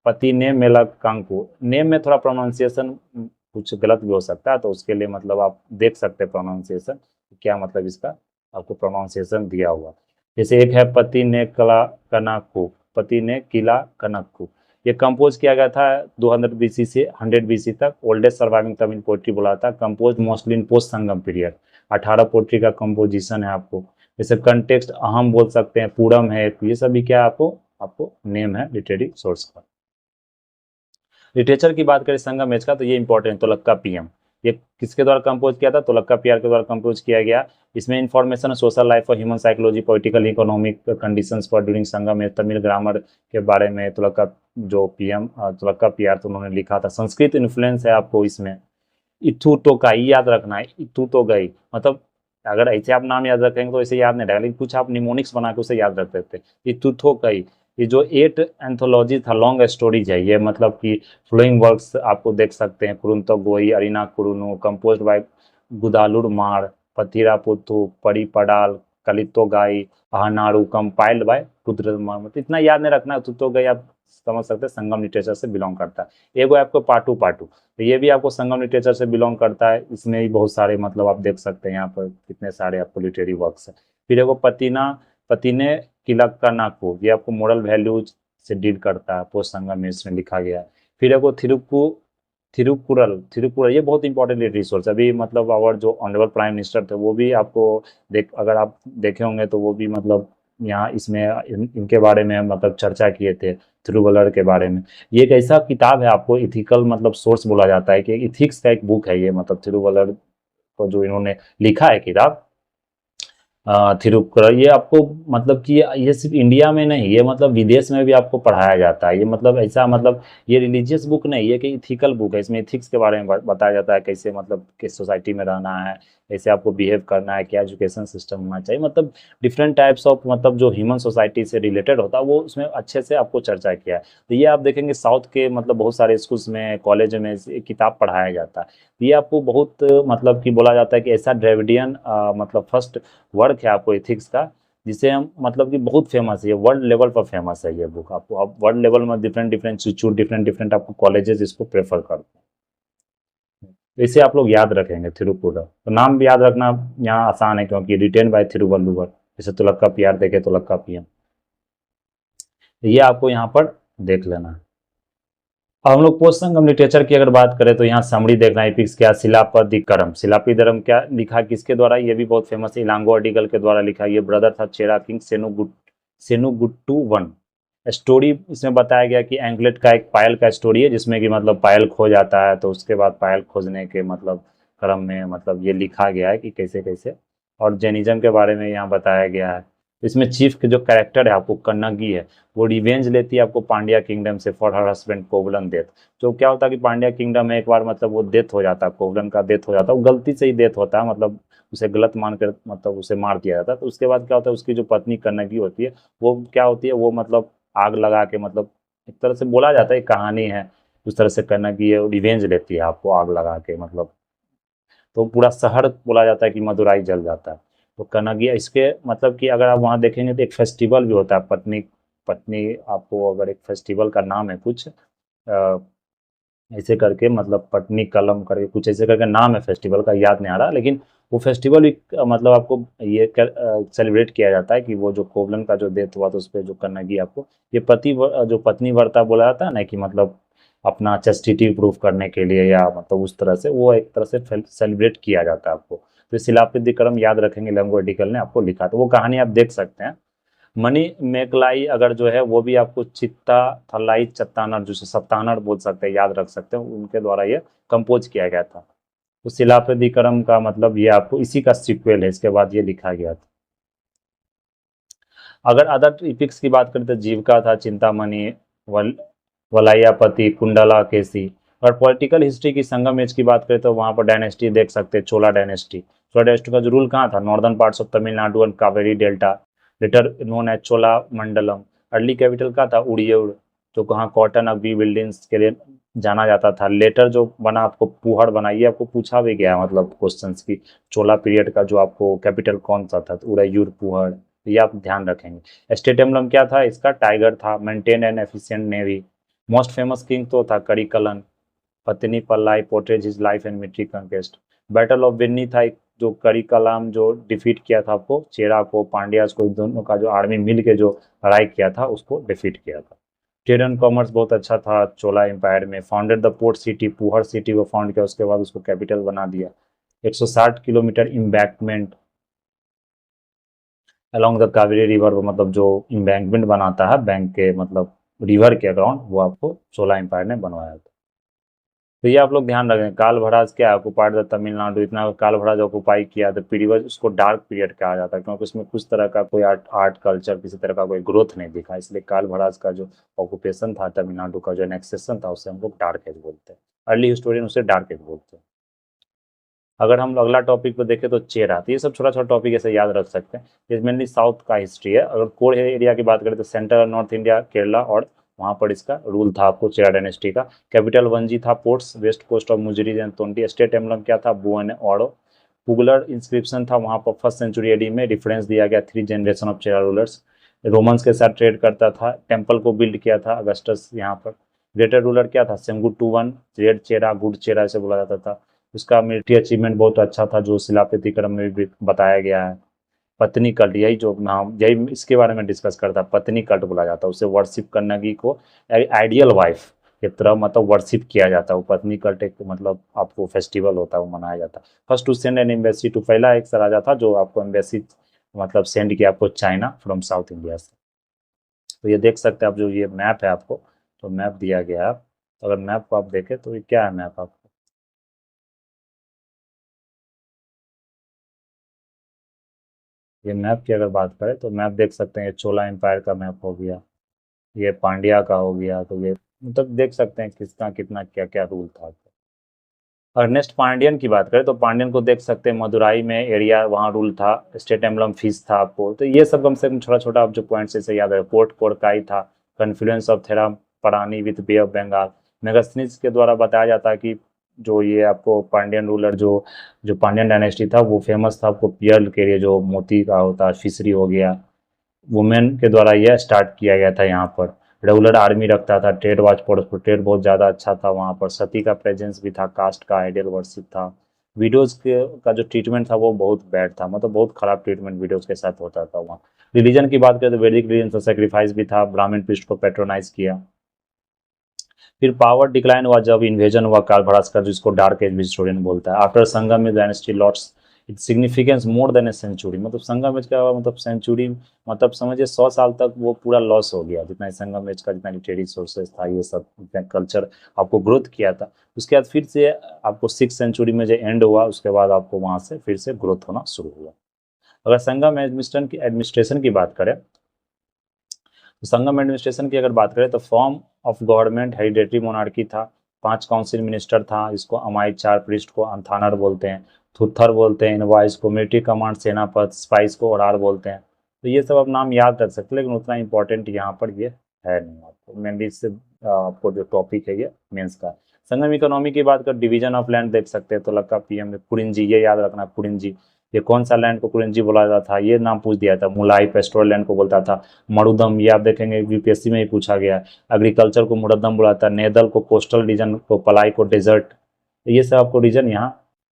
पति ने मेला कांकू। नेम में थोड़ा प्रोनाउंसिएशन कुछ गलत भी हो सकता है, तो उसके लिए मतलब आप देख सकते हैं प्रोनाउंसिएशन क्या मतलब इसका आपको प्रोनाउंसिएशन दिया हुआ। जैसे एक है पति ने कला कनाकू, पति ने किला कनक्कू। ये कंपोज किया गया था 200 बीसी से 100 बीसी तक। ओल्डेस्ट सर्वाइविंग तमिल पोइट्री बोला था, compose mostly in post Sangam period. 18 poetry का कंपोजिशन है आपको। जैसे कंटेक्स्ट अहम बोल सकते हैं, पूरम है, ये सभी क्या आपको आपको नेम है लिटरेरी सोर्स का। लिटरेचर की बात करें संगम एज का, तो ये इंपॉर्टेंट तुलक्का पीएम। ये किसके द्वारा कंपोज किया था? तुलक्का पीआर के द्वारा कंपोज किया गया। इसमें इंफॉर्मेशन सोशल लाइफ और human psychology, political economic conditions पर ड्यूरिंग संगम एज, तमिल ग्रामर के बारे में तुलक्का जो पीएम तुलक्का पीआर तो उन्होंने लिखा था। संस्कृत इन्फ्लुएंस है आपको इसमें। इथू तो का याद रखना है, इथू तो गई मतलब अगर ऐसे आप नाम याद रखेंगे तो ऐसे याद नहीं रहेगा, लेकिन कुछ आप निमोनिक्स बना के उसे याद रख सकते हैं। इथू तो कई, ये जो 8 एंथोलॉजी था, लॉन्ग स्टोरीज है ये, मतलब कि फ्लोइंग वर्क्स आपको देख सकते हैं। कुरुंतो गोई, अरिना कुरुनु, कंपोज्ड बाय गुदालुर मार, पथिरा पुथु, पड़ी पडाल, कलितो गाई, अहनारू, कंपाइल्ड बाय रुद्र मतलब इतना याद नहीं रखना है। तो गई आप समझ सकते हैं संगम लिटरेचर से बिलोंग करता है। एगो आपको पाटू पाटू, तो ये भी आपको संगम लिटरेचर से बिलोंग करता है। इसमें भी बहुत सारे मतलब आप देख सकते हैं यहाँ पर कितने सारे आपको लिटरेरी वर्क्स है। फिर एगो पतिने किलक का नाकू, ये आपको मोरल वैल्यूज से डील करता है, पोस्ट संगम में इसमें लिखा गया है। फिर एगो थिरुकुरल ये बहुत इंपॉर्टेंट लिटरेरी सोर्स। अभी मतलब आवर जो ऑनरेबल प्राइम मिनिस्टर थे वो भी आपको अगर आप देखे होंगे तो वो भी मतलब यहाँ इसमें इनके बारे में मतलब चर्चा किए थे, थिरुवल्लर के बारे में। ये एक ऐसा किताब है, आपको इथिकल मतलब सोर्स बोला जाता है कि इथिक्स का एक बुक है ये, मतलब थिरुवल्लर को जो इन्होंने लिखा है किताब थिरुकुरल। ये आपको मतलब कि ये सिर्फ इंडिया में नहीं, ये मतलब विदेश में भी आपको पढ़ाया जाता है। ये मतलब ऐसा मतलब ये रिलीजियस बुक नहीं, ये कि इथिकल बुक है। इसमें इथिक्स के बारे में बताया जाता है, कैसे मतलब किस सोसाइटी में रहना है, कैसे आपको बिहेव करना है, क्या एजुकेशन सिस्टम होना चाहिए, मतलब डिफरेंट टाइप्स ऑफ मतलब जो ह्यूमन सोसाइटी से रिलेटेड होता है वो उसमें अच्छे से आपको चर्चा किया है। तो ये आप देखेंगे साउथ के मतलब बहुत सारे स्कूल्स में, कॉलेज में किताब पढ़ाया जाता है। ये आपको बहुत मतलब कि बोला जाता है कि ऐसा ड्रेविडियन मतलब फर्स्ट वर्क है आपको एथिक्स का, जिसे हम मतलब कि बहुत फेमस है, ये वर्ल्ड लेवल पर फेमस है ये बुक। आपको अब वर्ल्ड लेवल में different different institute, different different आपको कॉलेजेस इसको प्रेफर करते हैं। तो इसे आप लोग याद रखेंगे थिरुकुरल, तो नाम भी याद रखना यहाँ आसान है क्योंकि रिटेन बाय थिरुवल्लुवर। जैसे तुलक्का पीआर देखे, तुलक्का पीएम, ये आपको यहाँ पर देख लेना है। अब हम लोग पोस्ट संगम लिटरेचर की अगर बात करें तो यहाँ समरी देखना है। एपिक्स क्या? शिलापदिकरम। शिलापदिकरम क्या लिखा किसके द्वारा? ये भी बहुत फेमस है, इलांगो अडिगल के द्वारा लिखा। ये ब्रदर था चेरा किंग सेनुगुट्टू वन। स्टोरी इसमें बताया गया कि एंगलेट का एक पायल का स्टोरी है, जिसमें कि मतलब पायल खो जाता है, तो उसके बाद पायल खोजने के मतलब क्रम में मतलब ये लिखा गया है कि कैसे कैसे। और जैनिज्म के बारे में यहाँ बताया गया है। इसमें चीफ के जो कैरेक्टर है आपको कन्नगी है, वो रिवेंज लेती है आपको पांड्या किंगडम से फॉर हर हस्बैंड कोवलन डेथ। जो क्या होता है कि पांड्या किंगडम में एक बार मतलब वो डेथ हो जाता है, कोवलन का डेथ हो जाता है, वो गलती से ही डेथ होता है, मतलब उसे गलत मानकर मतलब उसे मार दिया जाता है। तो उसके बाद क्या होता है, उसकी जो पत्नी कन्नगी होती है वो क्या होती है, वो मतलब आग लगा के मतलब एक तरह से बोला जाता है कहानी है, उस तरह से कन्नगी है रिवेंज लेती है आपको आग लगा के मतलब। तो पूरा शहर बोला जाता है कि मदुराई जल जाता है। तो कनगिया इसके मतलब कि अगर आप वहाँ देखेंगे तो एक फेस्टिवल भी होता है, पत्नी पत्नी आपको अगर एक फेस्टिवल का नाम है कुछ ऐसे करके मतलब पटनी कलम करके कुछ ऐसे करके नाम है फेस्टिवल का, याद नहीं आ रहा, लेकिन वो फेस्टिवल भी मतलब आपको ये सेलिब्रेट किया जाता है कि वो जो कोवलन का जो डेथ हुआ तो उस पर जो कन्नगी आपको ये जो पत्नी व्रता बोला जाता है ना, कि मतलब अपना चेस्टिटी प्रूफ करने के लिए या मतलब उस तरह से वो एक तरह से सेलिब्रेट किया जाता है आपको। तो शिलापदिक्रम याद रखेंगे, लैंगोडिकल ने आपको लिखा, तो वो कहानी आप देख सकते हैं। मनी मेकलाई अगर जो है वो भी आपको चित्ता थलाई चत्तानर, जो सत्तानर बोल सकते हैं, याद रख सकते हैं, उनके द्वारा ये कंपोज किया गया था। तो शिलापदिक्रम का मतलब ये आपको इसी का सीक्वल है, इसके बाद ये लिखा गया था। अगर अदर इपिक्स की बात करें तो जीविका था, चिंतामणि, वल वलायापति, कुंडला केसी। और पॉलिटिकल हिस्ट्री की संगम एज की बात करें तो वहाँ पर डायनेस्टी देख सकते हैं, चोला डायनेस्टी। चोला डायनेस्टी का जो रूल कहाँ था, northern parts of Tamil Nadu and Kaveri delta, later known as Chola Mandalam. Early capital का था उड़ियूर, जो कहाँ कॉटन अग्री बिल्डिंग्स के लिए जाना जाता था। लेटर जो बना आपको पुहड़ बना, ये आपको पूछा भी गया मतलब क्वेश्चंस की, चोला पीरियड का जो आपको कैपिटल कौन सा था, तो उड़ायूर पुहड़, ये आप ध्यान रखेंगे। स्टेट एम्बलम क्या था इसका, टाइगर था। Maintain and efficient navy. Most famous king तो था Karikalan. Pattinappalai portrays his life and military conquest. Battle of Venni था एक, जो करिकलाम जो डिफीट किया था आपको, चेरा को, पांड्यास को, दोनों का जो आर्मी मिल के जो लड़ाई किया था उसको डिफीट किया था। ट्रेड एंड कॉमर्स बहुत अच्छा था चोला एम्पायर में। Founded the port city, Puhar city को फाउंड किया, उसके बाद उसको कैपिटल बना दिया। 160 kilometre embankment along the Kaveri river, मतलब जो इम्बैंकमेंट बनाता है बैंक के मतलब रिवर के अराउंड, वो आपको चोला एम्पायर ने बनवाया था। तो ये आप लोग ध्यान रखें। काल भराज क्या ऑक्युपाइड द तमिलनाडु, इतना काल भराज ऑक्युपाई किया तो पीरियड उसको डार्क पीरियड कहा जाता है, क्योंकि उसमें कुछ तरह का कोई आर्ट कल्चर, किसी तरह का कोई ग्रोथ नहीं दिखा, इसलिए काल भराज का जो ऑक्यूपेशन था तमिलनाडु का, जो एनेक्सेशन था, उसे हम लोग डार्क एज बोलते हैं। अर्ली हिस्टोरियन उसे डार्क एज बोलते हैं। अगर हम अगला टॉपिक पर देखें तो चेरा, तो ये सब छोटा छोटा टॉपिक ऐसे याद रख सकते हैं। ये मेनली साउथ का हिस्ट्री है। अगर कोर एरिया की बात करें तो सेंट्रल और नॉर्थ इंडिया, केरला, और वहाँ पर इसका रूल था आपको चेरा डायनेस्टी का। कैपिटल वंजी था, ports west coast of Muziris and Tondi. State emblem क्या था, बुअन ओरो। पुगलर इंस्क्रिप्शन था वहाँ पर, फर्स्ट सेंचुरी एडी में रेफरेंस दिया गया 3 generation of Chera rulers. Romans के साथ ट्रेड करता था, टेम्पल को बिल्ड किया था अगस्टस यहाँ पर। ग्रेटर रूलर क्या था, सेंगु टूवन, रेड चेरा, गुड चेरा ऐसे बोला जाता था। उसका मिलिट्री अचीवमेंट बहुत अच्छा था, जो शिलापति क्रम में भी बताया गया है। पत्नी कल्ट, यही जो नाम, यही इसके बारे में डिस्कस करता है, पत्नी कल्ट बोला जाता है उसे। वर्शिप करने को आइडियल वाइफ की तरह मतलब वर्शिप किया जाता है। वो पत्नी कल्ट एक मतलब आपको फेस्टिवल होता है, वो मनाया जाता है। First to send an embassy to, पहला एक राजा था जो आपको एम्बेसी मतलब सेंड किया आपको चाइना फ्रॉम साउथ इंडिया से। तो ये देख सकते हैं आप, जो ये मैप है आपको, तो मैप दिया गया है। तो अगर मैप को आप देखें तो ये क्या है मैप आपको, ये मैप की अगर बात करें तो मैप देख सकते हैं, ये चोला एम्पायर का मैप हो गया, ये पांड्या का हो गया। तो ये मतलब देख सकते हैं किसका कितना क्या क्या रूल था। और नेक्स्ट पांड्यन की बात करें तो पांड्यन को देख सकते हैं, मदुराई में एरिया वहाँ रूल था। स्टेट एम्बलम फीस था आपको। तो ये सब कम से कम छोटा छोटा आप जो पॉइंट्स ऐसे याद है। पोर्ट कोरकाई था। कॉन्फ्लुएंस ऑफ थेरा परानी with bay of Bengal. Megasthenes के द्वारा बताया जाता है कि जो ये आपको पांड्यन रूलर जो जो पांड्यन डायनेस्टी था वो फेमस था आपको पियल के लिए, जो मोती का होता है, फिशरी हो गया, वुमेन के द्वारा यह स्टार्ट किया गया था यहाँ पर। रेगुलर आर्मी रखता था, ट्रेड वाच पर ट्रेड बहुत ज़्यादा अच्छा था वहाँ पर। सती का प्रेजेंस भी था, कास्ट का आइडियल वर्शिप था। वीडियोज़ के का जो ट्रीटमेंट था वो बहुत बैड था, मतलब बहुत खराब ट्रीटमेंट वीडियोज़ के साथ होता था वहाँ। रिलीजन की बात करें तो वैदिक रिलीजन से सेक्रीफाइस भी था, ब्राह्मण पृष्ठ को पेट्रोनाइज किया। फिर पावर डिक्लाइन हुआ जब इन्वेजन हुआ काल भड़ास का, जिसको डार्क एज हिस्टोरियन बोलता है। आफ्टर संगम डायनेस्टी लॉट्स its significance more than a century, मतलब संगम एज का मतलब सेंचुरी, मतलब समझिए 100 साल तक वो पूरा लॉस हो गया, जितना संगम एज का जितना लिटरेरी सोर्सेज था, ये सब कल्चर आपको ग्रोथ किया था। उसके बाद फिर से आपको 6 सेंचुरी में जो एंड हुआ, उसके बाद आपको वहाँ से फिर से ग्रोथ होना शुरू हुआ। अगर संगम एडमिनिस्ट्रेशन की बात करें तो संगम एडमिनिस्ट्रेशन की अगर बात करें तो form of government hereditary monarchy था। 5 काउंसिल मिनिस्टर था, इसको अमाई, 4 प्रिस्ट को अंथानर बोलते हैं, थुत्थर बोलते हैं, इनवाइस को मिलिट्री कमांड सेनापति, स्पाइस को ओरार बोलते हैं। तो ये सब आप नाम याद रख सकते हैं, लेकिन उतना इंपॉर्टेंट यहाँ पर ये है नहीं आपको। मेनली इससे आपको जो टॉपिक है ये मेंस का। संगम इकोनॉमी की बात कर, डिवीजन ऑफ लैंड देख सकते हैं, तो लक्का पीएम में कुरिंजी, ये याद रखना कुरिंजी। ये कौन सा लैंड को कुरिंजी बोला जाता था, ये नाम पूछ दिया था। मुलाई पेस्टोरल लैंड को बोलता था। मरुदम, ये आप देखेंगे यूपीएससी में ही पूछा गया है। एग्रीकल्चर को मुरदम बुलाता है। नेदल को कोस्टल रीजन को, पलाई को डेजर्ट। तो ये सब आपको रीजन यहाँ,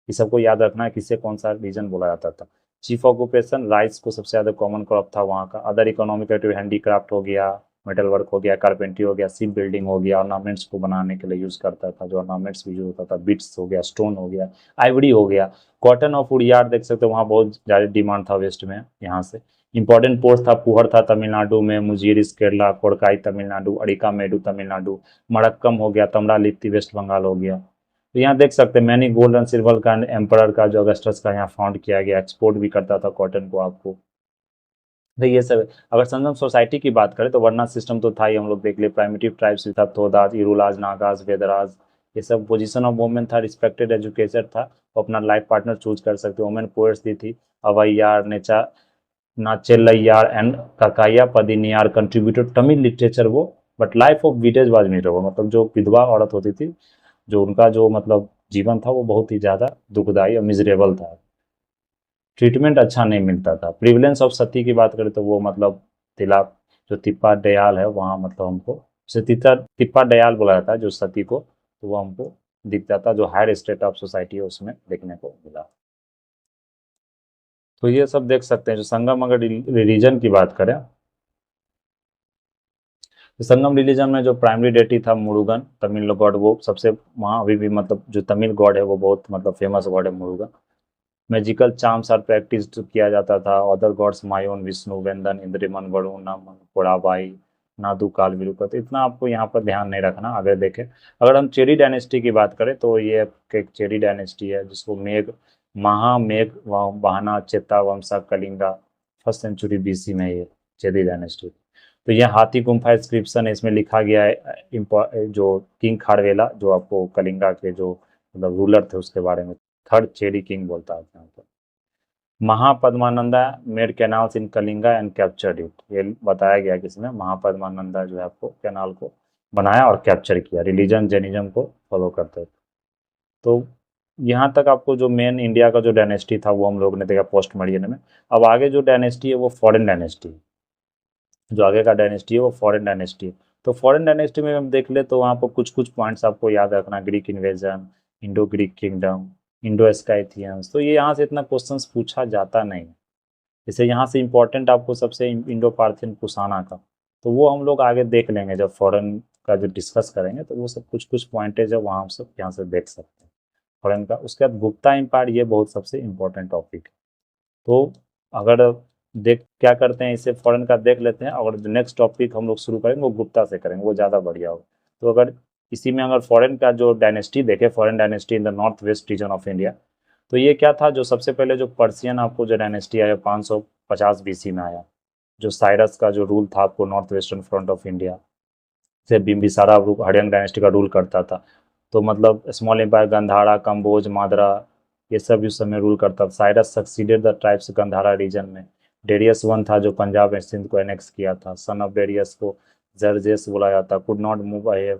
ये सबको याद रखना है किससे कौन सा रीजन बोला जाता था। चीफ ऑक्यूपेशन राइस को सबसे ज़्यादा कॉमन क्रॉप था वहाँ का। अदर इकोनॉमिक एक्टिविटी हैंडीक्राफ्ट हो गया, मेटल वर्क हो गया, कारपेंट्री हो गया, शिप बिल्डिंग हो गया, ऑर्नामेंट्स को बनाने के लिए यूज़ करता था, जो ऑर्नामेंट्स भी यूज होता था, बिट्स हो गया, स्टोन हो गया, आइवरी हो गया। कॉटन और उड़ियार देख सकते हो, वहाँ बहुत ज़्यादा डिमांड था वेस्ट में यहाँ से। इंपॉर्टेंट पोर्ट था, पुहर था तमिलनाडु में, मुजीरिस केरला, कोरकाई तमिलनाडु, अड़िकामेडु तमिलनाडु, मड़क्कम हो गया, तमरालिप्ति वेस्ट बंगाल हो गया। तो यहाँ देख सकते हैं मैनी गोल्ड एंड सिल्वर का एम्पर का जो अगस्टस का यहाँ फाउंड किया गया, एक्सपोर्ट भी करता था कॉटन को आपको। तो ये सब है। अगर संगम सोसाइटी की बात करें तो वर्ना सिस्टम तो था ही, हम लोग देख लिए। प्राइमिटिव ट्राइब्स भी था, थोदाज, इरुलाज, नागाज, वेदराज, ये सब पोजीशन ऑफ वुमेन था, रिस्पेक्टेड एजुकेशन था, वो अपना लाइफ पार्टनर चूज कर सकते। वुमेन पोएट्स दी थी, अवैयार, नेचा नाचेल्लैयार एंड काकाया पदिनियार कंट्रीब्यूटेड तमिल लिटरेचर वो, बट लाइफ ऑफ विडेज वाज मिserable, मतलब जो विधवा औरत होती थी, जो उनका जो मतलब जीवन था वो बहुत ही ज़्यादा दुखदायी और मिजरेबल था, ट्रीटमेंट अच्छा नहीं मिलता था। प्रिविलेंस ऑफ सती की बात करें तो वो मतलब तिला जो तिप्पा दयाल है वहाँ मतलब हमको उसे तिप्पा दयाल बोला जाता है जो सती को, तो वो हमको दिख जाता जो हायर स्टेट ऑफ सोसाइटी है उसमें देखने को मिला। तो ये सब देख सकते हैं। जो संगम अगर रिलीजन की बात करें तो संगम रिलीजन में जो प्राइमरी डेटी था मुरुगन तमिल गॉड, वो सबसे वहाँ अभी भी मतलब जो तमिल गॉड है वो बहुत मतलब फेमस गॉड है Murugan. Magical charms are practice किया जाता था। अदर गॉड्स मायोन, विष्णु, वेंदन, इंद्रिमन, वरुण, कोड़ाबाई, नादू, काल, विरुपत, इतना आपको यहाँ पर ध्यान नहीं रखना। अगर देखें, अगर हम चेरी डायनेस्टी की बात करें तो ये एक चेरी डायनेस्टी है जिसको महामेघ वाहना चेता वंशा कलिंगा 1st सेंचुरी BC में ये चेरी डायनेस्टी। तो ये हाथी गुम्फा इंस्क्रिप्शन है, इसमें लिखा गया है जो किंग खारवेला जो आपको कलिंगा के जो मतलब रूलर थे उसके बारे में, थर्ड चेरी किंग बोलता है यहाँ पर। Mahapadmananda made canals in Kalinga and captured it, ये बताया गया कि इसमें महापद्मानंदा जो है आपको कैनाल को बनाया और कैप्चर किया। रिलीजन जैनिज्म को फॉलो करते थे। तो यहाँ तक आपको जो मेन इंडिया का जो डायनेस्टी था वो हम लोग ने देखा पोस्ट मॉडर्न में। अब आगे जो डायनेस्टी है वो फॉरेन डायनेस्टी है, जो आगे का डायनेस्टी है वो फॉरेन डायनेस्टी है। तो फॉरेन डायनेस्टी में हम देख ले तो वहाँ पर कुछ कुछ पॉइंट्स आपको याद रखना, Greek invasion, Indo Greek kingdom, Indo Scythians. तो ये यहाँ से इतना क्वेश्चंस पूछा जाता नहीं। जैसे यहाँ से इम्पोर्टेंट आपको सबसे इंडो पार्थियन कुशाना का, तो वो हम लोग आगे देख लेंगे जब फॉरेन का जो डिस्कस करेंगे, तो वो सब कुछ कुछ पॉइंटेज है वहाँ हम सब यहाँ से देख सकते हैं फॉरेन का। उसके बाद गुप्ता एम्पायर, ये बहुत सबसे इम्पोर्टेंट टॉपिक है। तो अगर देख क्या करते हैं इसे फॉरेन का देख लेते हैं, और नेक्स्ट टॉपिक हम लोग शुरू करेंगे वो गुप्ता से करेंगे, वो ज़्यादा बढ़िया हो। तो अगर इसी में अगर फॉरेन का जो डायनेस्टी देखे, foreign dynasty in the north west region of India, तो ये क्या था, जो सबसे पहले जो पर्सियन आपको जो डायनेस्टी आया 550 BC में आया, जो साइरस का जो रूल था आपको north western front of India से बिम्बिसारा हरियन डायनेस्टी का रूल करता था। तो मतलब स्मॉल एम्पायर गंधारा, कंबोज, मादरा, ये सब उस समय रूल करता था। Cyrus succeeded the tribes Gandhara region में। डेरियस वन था जो पंजाब एंड सिंध को एनेक्स किया था। सन ऑफ डेरियस को जर्जेस बोला जाता, कुड नॉट मूव अहे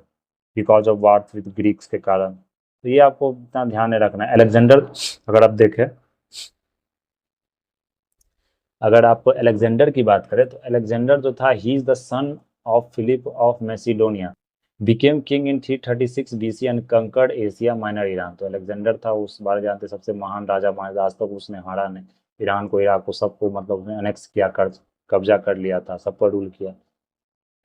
because of wars with Greeks के कारण। तो ये आपको इतना ध्यान नहीं रखना है। अलेक्जेंडर, अगर आप देखें, अगर आप अलेक्जेंडर की बात करें तो अलेक्जेंडर जो था, he is the son of Philip of Macedonia, became king in 336 BC and conquered Asia Minor Iran. तो अलेक्जेंडर था उस बार जानते सबसे महान राजा माना, आज तक उसने हारा नहीं। ईरान को, इराक को, सबको मतलब उसने अनेक्स किया, कर कब्जा कर लिया था, सब पर रूल किया।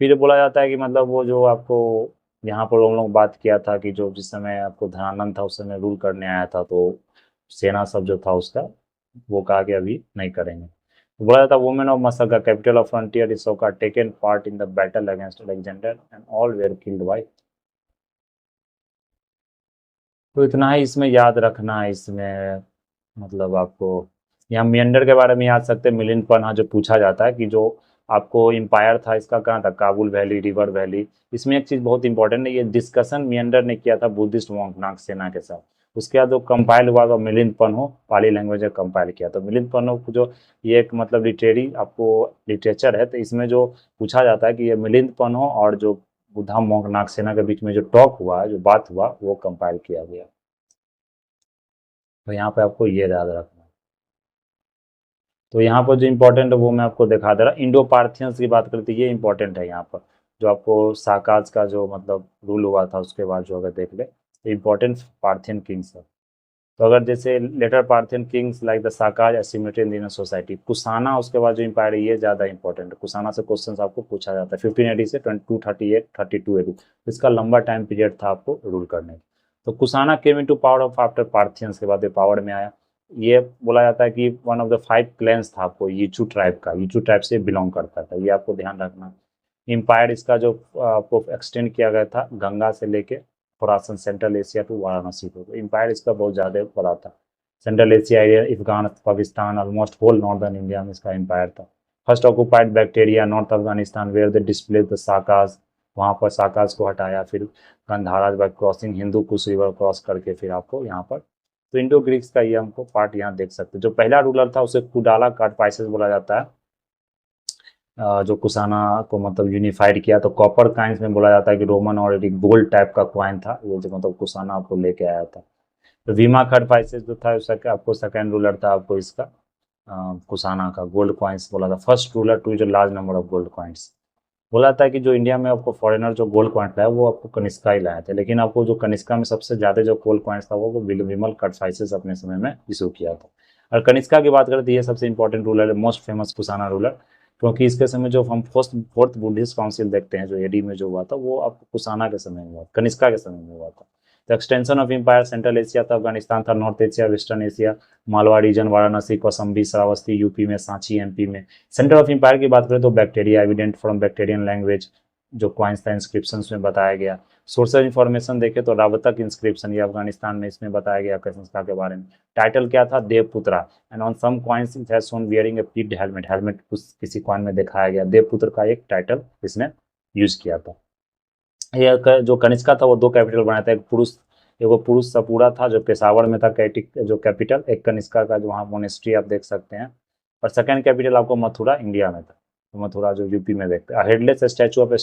फिर बोला जाता है कि मतलब वो जो आपको यहाँ पर हम लोग बात किया था कि जो जिस समय आपको धनानंद था उस समय रूल करने आया था, तो सेना सब जो था उसका वो कहा कि अभी नहीं करेंगे। तो बोला जाता women of Massaga capital of frontier इसोका taken part in the battle against Alexander and all were killed by. तो इतना ही इसमें याद रखना है। इसमें मतलब आपको यहाँ मियंडर के बारे में याद सकते हैं, मिलिंद पन्हा जो पूछा जाता है कि जो आपको एम्पायर था इसका कहाँ था, काबुल वैली, रिवर वैली। इसमें एक चीज़ बहुत इंपॉर्टेंट है, ये डिस्कशन मियंडर ने किया था बुद्धिस्ट मॉन्क नागसेना के साथ। उसके बाद जो कंपाइल हुआ तो मिलिंद पन्हो पाली लैंग्वेज में कंपाइल किया। तो मिलिंद पन्हो को जो ये एक मतलब लिटरेरी आपको लिटरेचर है, तो इसमें जो पूछा जाता है कि ये मिलिंद पन्हो और जो बुद्धा मॉन्क नागसेना के बीच में जो टॉक हुआ, जो बात हुआ, वो कंपाइल किया गया। तो यहाँ पे आपको ये याद रखना है। तो यहाँ पर जो इम्पोर्टेंट है वो मैं आपको दिखा दे रहा। इंडो पार्थियंस की बात करते ये इंपॉर्टेंट है यहाँ पर, जो आपको साकाज का जो मतलब रूल हुआ था उसके बाद जो अगर देख ले तो इम्पोर्टेंट पार्थियन किंग्स है। तो अगर जैसे later Parthian kings like the Sakas asymmetry in the society, Kushana उसके बाद जो इंपायर है ये ज़्यादा इंपॉर्टेंट है। कुशाना से क्वेश्चन आपको पूछा जाता है 1580 से 2238 32 AD, इसका लंबा टाइम पीरियड था आपको रूल करने का। तो Kushana came into power of after Parthians के बाद ये पावर में आया। ये बोला जाता है कि वन ऑफ द 5 क्लैंस था आपको यीचू ट्राइब का, यीचू ट्राइब से बिलोंग करता था, ये आपको ध्यान रखना। एम्पायर इसका जो आपको एक्सटेंड किया गया था गंगा से लेके Khurasan central Asia to Varanasi को, तो एम्पायर इसका बहुत ज़्यादा बड़ा था। Central Asia area, Afghan, Pakistan, almost whole northern India में इसका एम्पायर था। First occupied Bactria north Afghanistan where they display the Sakas वहाँ पर साकाज को हटाया, फिर Gandhara by crossing Hindu Kush river cross करके फिर आपको यहाँ पर, तो इंडो ग्रीक्स का ये हमको पार्ट यहाँ देख सकते हैं। जो पहला रूलर था उसे कुडाला कार्डपाइसेस बोला जाता है, जो कुसाना को मतलब यूनिफाइड किया। तो कॉपर काइंस में बोला जाता है कि रोमन और एक गोल्ड टाइप का क्वाइन था ये, जो मतलब कुसाना आपको लेके आया था। तो वीमा कार्डपाइसेस जो था उसका आपको सेकेंड रूलर था आपको इसका कुसाना का, गोल्ड कॉइन्स बोला था, फर्स्ट रूलर टू जो large number of gold coins. बोला था कि जो इंडिया में आपको फॉरेनर जो गोल्ड कॉइन लाया वो आपको कनिष्का ही लाए थे, लेकिन आपको जो कनिष्का में सबसे ज़्यादा जो गोल्ड कॉइन्स था वो विमल कार्डपाइसेस अपने समय में इशू किया था। और कनिष्का की बात करें तो ये सबसे इंपॉर्टेंट रूलर है, मोस्ट फेमस कुसाना रूलर, क्योंकि इसके समय जो हम फोर्थ बुद्धिस्ट काउंसिल देखते हैं जो एडी में जो हुआ था वो आपको कुसाना के समय में हुआ, कनिष्का के समय में हुआ था। तो extension of empire Central Asia था, अफगानिस्तान था, North Asia, Western Asia, Malwa region, Varanasi, Kausambi, Shravasti UP में, सांची एमपी में। सेंटर ऑफ एम्पायर की बात करें तो Bactria, evident from Bactrian language, जो क्वाइंस था इंस्क्रिप्शन में बताया गया। सोर्स ऑफ इन्फॉर्मेशन देखे तो रावतक इंस्क्रिप्शन, ये अफगानिस्तान में, इसमें बताया गया संस्था के बारे में। टाइटल क्या था, Devaputra, and on some coins it has shown wearing a peaked helmet, helmet किसी कॉइन में दिखाया गया। देवपुत्र का एक टाइटल इसने यूज किया था। ये जो कनिष्का था वो दो कैपिटल बनाया था, एक पुरुष सपूरा था जो पेशावर में था जो कैपिटल, एक कनिष्का का जो वहाँ मोनेस्ट्री आप देख सकते हैं, और सेकंड कैपिटल आपको मथुरा इंडिया में था, तो मथुरा जो यूपी में देखते हैं। हेडलेस स्टैचू ऑफ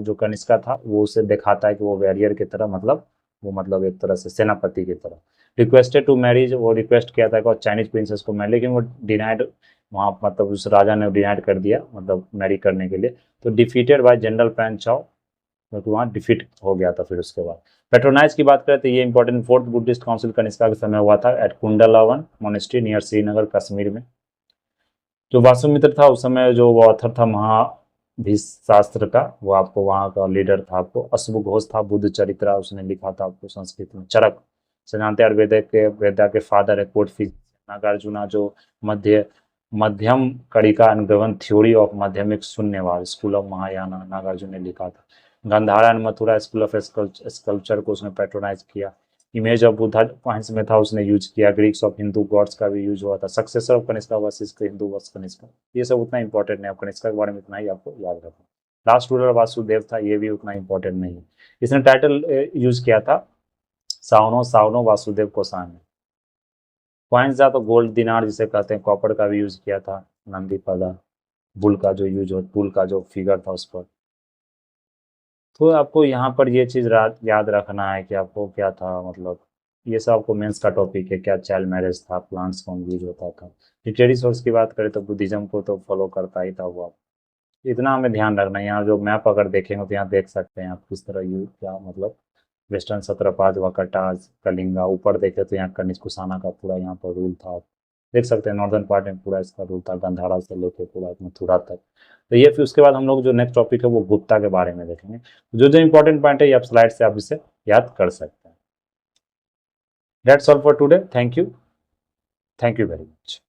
जो कनिष्का था वो उसे दिखाता है कि वो वॉरियर की तरह, मतलब वो मतलब एक तरह से सेनापति की तरह। रिक्वेस्टेड टू मैरिज, वो रिक्वेस्ट किया था चाइनीज प्रिंसेस को मैरिज, लेकिन वो डिनाइड, वहाँ मतलब उस राजा ने डिनाइड कर दिया मतलब मैरी करने के लिए। तो डिफीटेड बाय जनरल पैन चाओ, क्योंकि वहाँ डिफीट हो गया था। फिर उसके बाद पेट्रोनाइज की बात करें तो ये important fourth Buddhist council Kanishka के समय हुआ था at Kundalvan monastery near Srinagar Kashmir में। जो वासुमित्र था उस समय जो वो ऑथर था महाभिशास्त्र का, वो आपको वहाँ का लीडर था, आपको अश्व घोष था, बुद्ध चरित्रा उसने लिखा था आपको संस्कृत में। चरक से जानते हैं, वेदा के फादर है, कोर्ट फीस। नागार्जुना जो मध्यम कड़िका अनुगमन थ्योरी ऑफ माध्यमिक शून्यवाद, स्कूल ऑफ महायाना, नागार्जुन ने लिखा था। Gandhara and Mathura school of sculpture को उसने पैट्रोनाइज किया। इमेज ऑफ बुद्धा पॉइंट्स में था उसने यूज किया। ग्रीक्स ऑफ हिंदू गॉड्स का भी यूज हुआ था। Successor of Kanishka versus Hindu verse Kanishka, ये सब उतना इंपॉर्टेंट नहीं है, कनिष्का के बारे में इतना ही आपको याद रखना। लास्ट रूलर वासुदेव था, ये भी उतना इंपॉर्टेंट नहीं है। इसने टाइटल यूज किया था सावनो सावनो वासुदेव कोसानी। कॉइन्स था तो गोल्ड दिनार जिसे कहते हैं, कॉपर का भी यूज किया था, नंदी पदा, बुल का जो यूज हो, बुल का जो फिगर था उस पर। तो आपको यहाँ पर ये चीज़ याद रखना है कि आपको क्या था, मतलब ये सब आपको मेंस का टॉपिक है, क्या चाइल्ड मैरिज था, प्लांट्स कौन यूज होता था। लिटरेरी सोर्स की बात करें तो बुद्धिज्म को तो फॉलो करता ही था वो। आप इतना हमें ध्यान रखना है। यहाँ जो मैप अगर देखेंगे तो यहाँ देख सकते हैं आप किस तरह यूज, क्या मतलब वेस्टर्न सत्रपाज, वकटाज, कलिंगा। ऊपर देखे तो यहाँ कनिष्क कुशाना का पूरा यहाँ पर रूल था, देख सकते हैं नॉर्दर्न पार्ट में पूरा इसका रूल था, गंधारा से लेकर पूरा मथुरा तक। तो ये फिर उसके बाद हम लोग जो नेक्स्ट टॉपिक है वो गुप्ता के बारे में देखेंगे। जो जो इंपॉर्टेंट पॉइंट है ये आप स्लाइड से आप इसे याद कर सकते हैं। That's all for today, thank you very much.